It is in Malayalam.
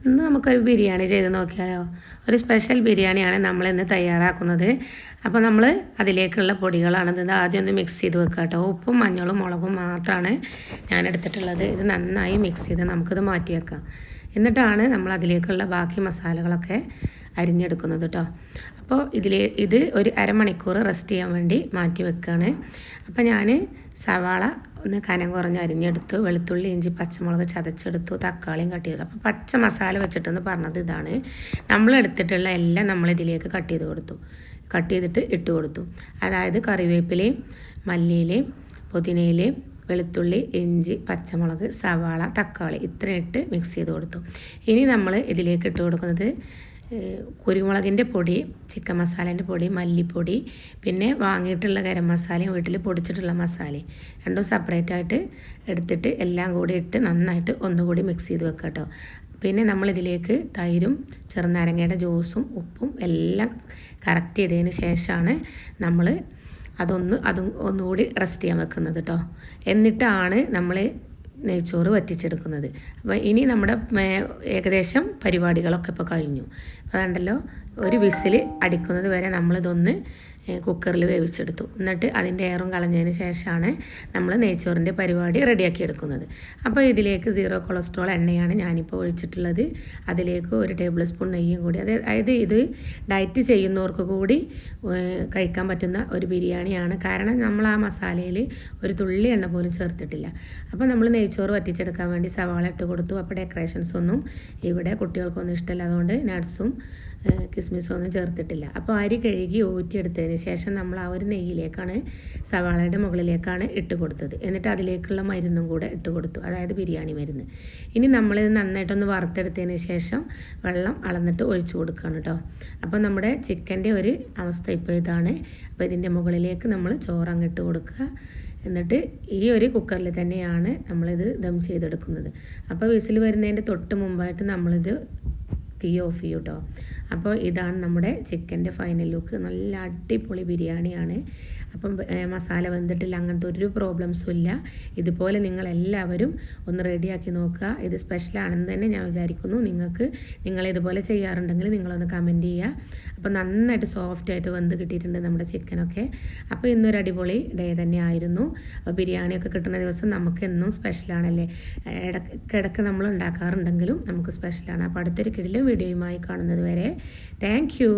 ഇന്ന് നമുക്കൊരു ബിരിയാണി ചെയ്ത് നോക്കിയാലോ? ഒരു സ്പെഷ്യൽ ബിരിയാണിയാണ് നമ്മളിന്ന് തയ്യാറാക്കുന്നത്. അപ്പോൾ നമ്മൾ അതിലേക്കുള്ള പൊടികളാണിത്. ആദ്യം ഒന്ന് മിക്സ് ചെയ്ത് വെക്കുക കേട്ടോ. ഉപ്പും മഞ്ഞളും മുളകും മാത്രമാണ് ഞാൻ എടുത്തിട്ടുള്ളത്. ഇത് നന്നായി മിക്സ് ചെയ്ത് നമുക്കിത് മാറ്റി വെക്കാം. എന്നിട്ടാണ് നമ്മൾ അതിലേക്കുള്ള ബാക്കി മസാലകളൊക്കെ അരിഞ്ഞെടുക്കുന്നത് കേട്ടോ. അപ്പോൾ ഇത് ഒരു അരമണിക്കൂർ റെസ്റ്റ് ചെയ്യാൻ വേണ്ടി മാറ്റി വെക്കുകയാണ്. അപ്പോൾ ഞാൻ സവാള ഒന്ന് കനം കുറഞ്ഞ് അരിഞ്ഞെടുത്തു, വെളുത്തുള്ളി ഇഞ്ചി പച്ചമുളക് ചതച്ചെടുത്തു, തക്കാളിയും കട്ട് ചെയ്തു. അപ്പോൾ പച്ച മസാല വെച്ചിട്ടെന്ന് പറഞ്ഞത് ഇതാണ്. നമ്മളെടുത്തിട്ടുള്ള എല്ലാം നമ്മളിതിലേക്ക് കട്ട് ചെയ്തിട്ട് ഇട്ട് കൊടുത്തു. അതായത് കറിവേപ്പിലയും മല്ലിയിലയും പുതിനയിലയും വെളുത്തുള്ളി ഇഞ്ചി പച്ചമുളക് സവാള തക്കാളി ഇത്രയും ഇട്ട് മിക്സ് ചെയ്ത് കൊടുത്തു. ഇനി നമ്മൾ ഇതിലേക്ക് ഇട്ട് കൊടുക്കുന്നത് കുരുമുളകിൻ്റെ പൊടി, ചിക്കൻ മസാലേൻ്റെ പൊടി, മല്ലിപ്പൊടി, പിന്നെ വാങ്ങിയിട്ടുള്ള ഗരം മസാലയും വീട്ടിൽ പൊടിച്ചിട്ടുള്ള മസാലയും രണ്ടും സെപ്പറേറ്റ് ആയിട്ട് എടുത്തിട്ട് എല്ലാം കൂടി ഇട്ട് നന്നായിട്ട് ഒന്നുകൂടി മിക്സ് ചെയ്ത് വെക്കുക കേട്ടോ. പിന്നെ നമ്മളിതിലേക്ക് തൈരും ചെറുനാരങ്ങയുടെ ജ്യൂസും ഉപ്പും എല്ലാം കറക്റ്റ് ചെയ്തതിന് ശേഷമാണ് നമ്മൾ അതും ഒന്നുകൂടി റെസ്റ്റ് ചെയ്യാൻ വെക്കുന്നത് കേട്ടോ. എന്നിട്ടാണ് നമ്മൾ നെയ്ച്ചോറ് വറ്റിച്ചെടുക്കുന്നത്. അപ്പോൾ ഇനി നമ്മുടെ ഏകദേശം പരിപാടികളൊക്കെ ഇപ്പോൾ കഴിഞ്ഞു. അപ്പോൾ അതുണ്ടല്ലോ, ഒരു വിസിൽ അടിക്കുന്നത് വരെ നമ്മളിതൊന്ന് കുക്കറിൽ വേവിച്ചെടുത്തു. എന്നിട്ട് അതിൻ്റെ എയറും കളഞ്ഞതിന് ശേഷമാണ് നമ്മൾ നെയ്ച്ചോറിൻ്റെ പരിപാടി റെഡിയാക്കി എടുക്കുന്നത്. അപ്പോൾ ഇതിലേക്ക് 0 കൊളസ്ട്രോൾ എണ്ണയാണ് ഞാനിപ്പോൾ ഒഴിച്ചിട്ടുള്ളത്. അതിലേക്ക് 1 ടേബിൾ സ്പൂൺ നെയ്യും കൂടി, അതായത് ഇത് ഡയറ്റ് ചെയ്യുന്നവർക്ക് കൂടി കഴിക്കാൻ പറ്റുന്ന ഒരു ബിരിയാണിയാണ്. കാരണം നമ്മൾ ആ മസാലയിൽ ഒരു തുള്ളി എണ്ണ പോലും ചേർത്തിട്ടില്ല. അപ്പോൾ നമ്മൾ നെയ്ച്ചോറ് വറ്റിച്ചെടുക്കാൻ വേണ്ടി സവാള ഇട്ട് കൊടുത്തു. അപ്പോൾ ഡെക്കറേഷൻസ് ഒന്നും ഇവിടെ കുട്ടികൾക്കൊന്നും ഇഷ്ടമല്ല, അതുകൊണ്ട് നട്ട്സും കിസ്മിസും ഒന്നും ചേർത്തിട്ടില്ല. അപ്പോൾ അരി കഴുകി ഊറ്റിയെടുത്തതിന് ശേഷം നമ്മൾ ആ ഒരു നെയ്യിലേക്കാണ് സവാളയുടെ മുകളിലേക്കാണ് ഇട്ട് കൊടുത്തത്. എന്നിട്ട് അതിലേക്കുള്ള മരുന്നും കൂടെ ഇട്ട് കൊടുത്തു, അതായത് ബിരിയാണി മരുന്ന്. ഇനി നമ്മളിത് നന്നായിട്ടൊന്ന് വറുത്തെടുത്തതിന് ശേഷം വെള്ളം അളന്നിട്ട് ഒഴിച്ചു കൊടുക്കുകയാണ് കേട്ടോ. അപ്പോൾ നമ്മുടെ ചിക്കൻ്റെ ഒരു അവസ്ഥ ഇപ്പോൾ ഇതാണ്. അപ്പോൾ ഇതിൻ്റെ മുകളിലേക്ക് നമ്മൾ ചോറങ്ങിട്ട് കൊടുക്കുക. എന്നിട്ട് ഈ ഒരു കുക്കറിൽ തന്നെയാണ് നമ്മളിത് ദം ചെയ്തെടുക്കുന്നത്. അപ്പോൾ വിസിൽ വരുന്നതിൻ്റെ തൊട്ട് മുമ്പായിട്ട് നമ്മളിത് തീ ഓഫ് ചെയ്യും കേട്ടോ. അപ്പോൾ ഇതാണ് നമ്മുടെ ചിക്കൻ്റെ ഫൈനൽ ലുക്ക്. നല്ല അടിപൊളി ബിരിയാണിയാണ്. അപ്പം മസാല വെന്തിട്ടില്ല, അങ്ങനത്തെ ഒരു പ്രോബ്ലംസും ഇല്ല. ഇതുപോലെ നിങ്ങളെല്ലാവരും ഒന്ന് റെഡിയാക്കി നോക്കുക. ഇത് സ്പെഷ്യലാണെന്ന് തന്നെ ഞാൻ വിചാരിക്കുന്നു. നിങ്ങളിതുപോലെ ചെയ്യാറുണ്ടെങ്കിൽ നിങ്ങളൊന്ന് കമൻറ്റ് ചെയ്യുക. അപ്പോൾ നന്നായിട്ട് സോഫ്റ്റായിട്ട് വെന്ത് കിട്ടിയിട്ടുണ്ട് നമ്മുടെ ചിക്കനൊക്കെ. അപ്പോൾ ഇന്നൊരു അടിപൊളി ഡേ തന്നെ ആയിരുന്നു. അപ്പോൾ ബിരിയാണിയൊക്കെ കിട്ടുന്ന ദിവസം നമുക്ക് എന്നും സ്പെഷ്യലാണല്ലേ. ഇടയ്ക്കിടയ്ക്ക് നമ്മൾ ഉണ്ടാക്കാറുണ്ടെങ്കിലും നമുക്ക് സ്പെഷ്യലാണ്. അപ്പോൾ അടുത്തൊരു കിടിലൻ വീഡിയോയുമായി കാണുന്നത് വരെ താങ്ക് യു.